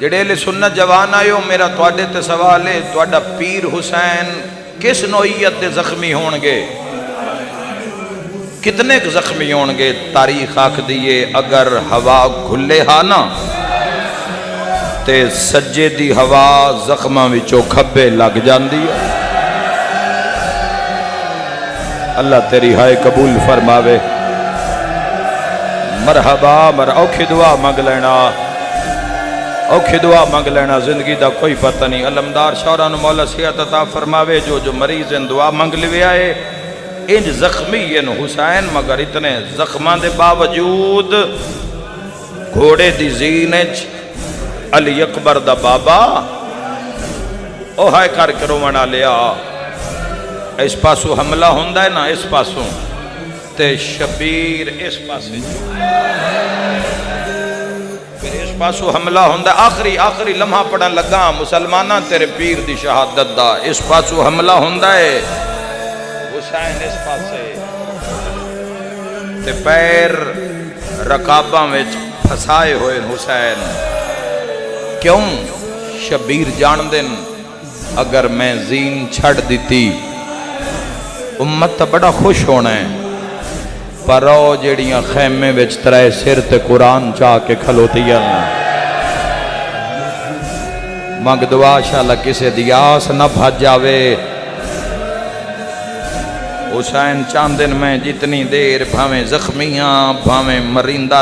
جڑے اہل سنت جوان آئے ہو، میرا تواڈے تے سوال ہے، تواڈا پیر حسین کس نوعیت دے زخمی ہون گے؟ کتنے زخمی ہون گے؟ تاریخ آکھ دیئے اگر ہوا گھلے ہاں نا تے سجے دی ہوا زخماں وچوں کھبے لگ جاندی ہے۔ اللہ تیری ہائے قبول فرماوے۔ مرحبا اوکھی دعا مانگ لینا، اوکھی دعا مانگ لینا، زندگی دا کوئی پتہ نہیں۔ علمدار شوران مولا صحت عطا فرماوے، جو مریض ان دعا مانگ لیے آئے انج زخمی ان حسین، مگر اتنے زخمان دے باوجود گھوڑے دی زینج علی اکبر دا بابا او ہائے کر کے رونا لیا۔ اس پاسو حملہ ہوندہ ہے نا، اس پاسو تے شبیر اس پاسے پھر اس پاسو حملہ ہوندہ ہے۔ آخری لمحہ پڑھا لگا مسلمانہ تیرے پیر دی شہادت دا، اس پاسو حملہ ہوندہ ہے حسین اس پاسے تے پیر رکابہ میں پھسائے ہوئے حسین۔ کیوں؟ شبیر جان دن اگر میں زین چھڑ دیتی امت تا بڑا خوش ہونا ہے، پر او جڑیاں خیمے وچ ترائے سر تے قرآن چاہ کے کھلوتی ہے۔ مانگ دعا شاءاللہ کسے دیاس نہ بھاج جاوے۔ حسین چاندن میں جتنی دیر بھاویں زخمیاں بھاویں مرندہ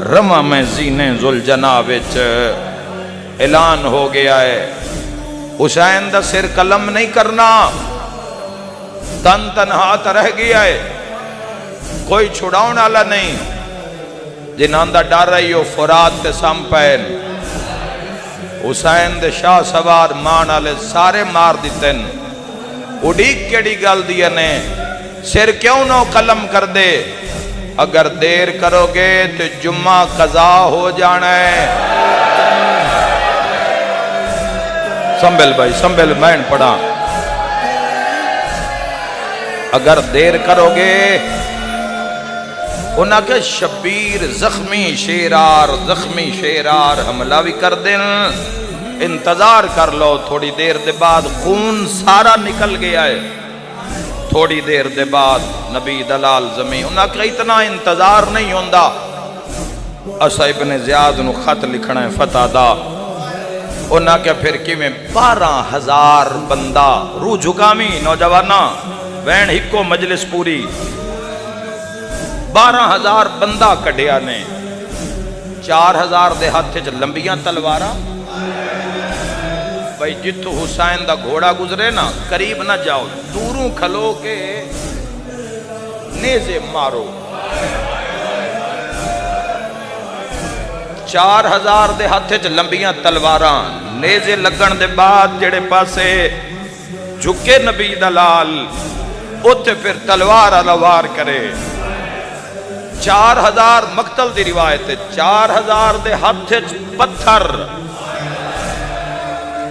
رواں میں زینے ذوالجناح وچ اعلان ہو گیا ہے حسین دا سر قلم نہیں کرنا، تن تنہا تا رہ گیا ہے، کوئی چھڑاؤن والا نہیں۔ جنہاں دا ڈر رہی ہو فرات تے سامپین، حسین دے شاہ سوار مان والے سارے مار دیتن۔ اڈیک کیڑی گل دیا نے سر کیوں نہ قلم کر دے؟ اگر دیر کرو گے تو جمعہ قضا ہو جانا ہے۔ سنبھل بھائی سنبھل، میں پڑھا۔ اگر دیر کرو گے انہاں کے شبیر زخمی شیرار حملہ بھی کر دیں، انتظار کر لو، تھوڑی دیر دے بعد خون سارا نکل گیا ہے، تھوڑی دیر دے بعد نبی دلال زمین۔ انہاں کا اتنا انتظار نہیں ہوندہ۔ اسا ابن زیاد نو خط لکھنا ہے فتح دا، انہاں کے پھر کی میں 12,000 بندہ روح جھکامی نوجوانہ وین ہکو مجلس پوری 12,000 بندہ کڈیا نے، 4,000 دے ہاتھ چ لمبیاں تلواراں۔ بھئی جتو حسین دا گھوڑا گزرے نا قریب نہ جاؤ، دوروں کھلو کے نیزے مارو۔ 4,000 دے ہاتھ چ لمبیاں تلواراں، نیزے لگن دے بعد جڑے پاسے جھکے نبی دلال اوتے پھر تلوار الوار کرے۔ 4,000 مقتل دی روایت ہے، 4,000 دے ہاتھ چ پتھر،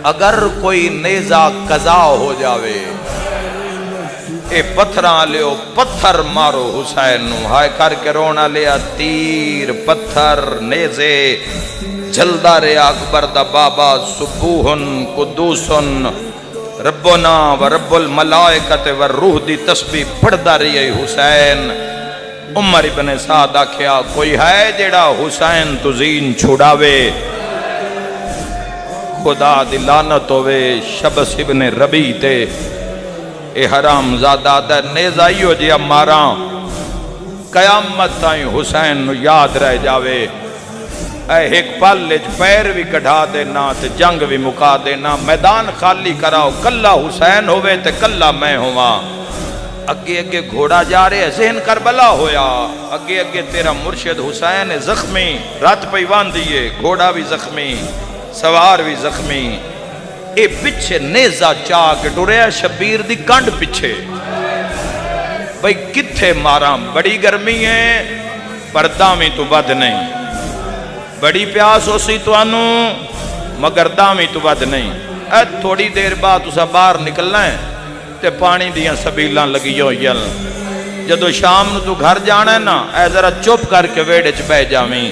اگر کوئی نیزہ قضا ہو جاوے اے پتھراں لیو، پتھر مارو حسین نو، ہائے کر کے رونا لیا، تیر پتھر نیزے جلدہ رہے اکبر دا بابا، سبوہن قدوسن ربنا و رب الملائکت و روح دی تسبیح پڑھدا رہی حسین۔ عمر ابن سعد آکھیا کوئی ہے جیڑا حسین تو زین چھڑاوے؟ خدا دی لعنت ہوئے شبس ابن ربی تے، اے حرام زادہ دا نیزائیو جیا ماراں، قیامت تائیں حسین نو یاد رہ جاوے۔ اے ایک پلج پیر بھی کڑھا دینا تے جنگ بھی مکا دینا، میدان خالی کراؤ، کلہ حسین ہوئے تے کلہ میں ہوا۔ اگے اگے گھوڑا جا رہے ذہن کربلا ہویا، اگے اگے تیرا مرشد حسین زخمی، رات پیوان دیئے، گھوڑا بھی زخمی، سوار بھی زخمی۔ اے پچھے نیزہ چاک ڈوریا شبیر دی کنڈ پچھے۔ بھئی کتھے ماراں؟ بڑی گرمی ہے پر دامی تو بد نہیں، بڑی پیاس ہو سی تو آنو مگر دامی تو بد نہیں۔ اے تھوڑی دیر بعد اسا باہر نکلنا ہے تے پانی دیاں سبیلاں لگی ہوئی۔ جدو شام نو تو گھر جانا ہے نا، اے ذرا چپ کر کے ویڑے چ بہ جاویں،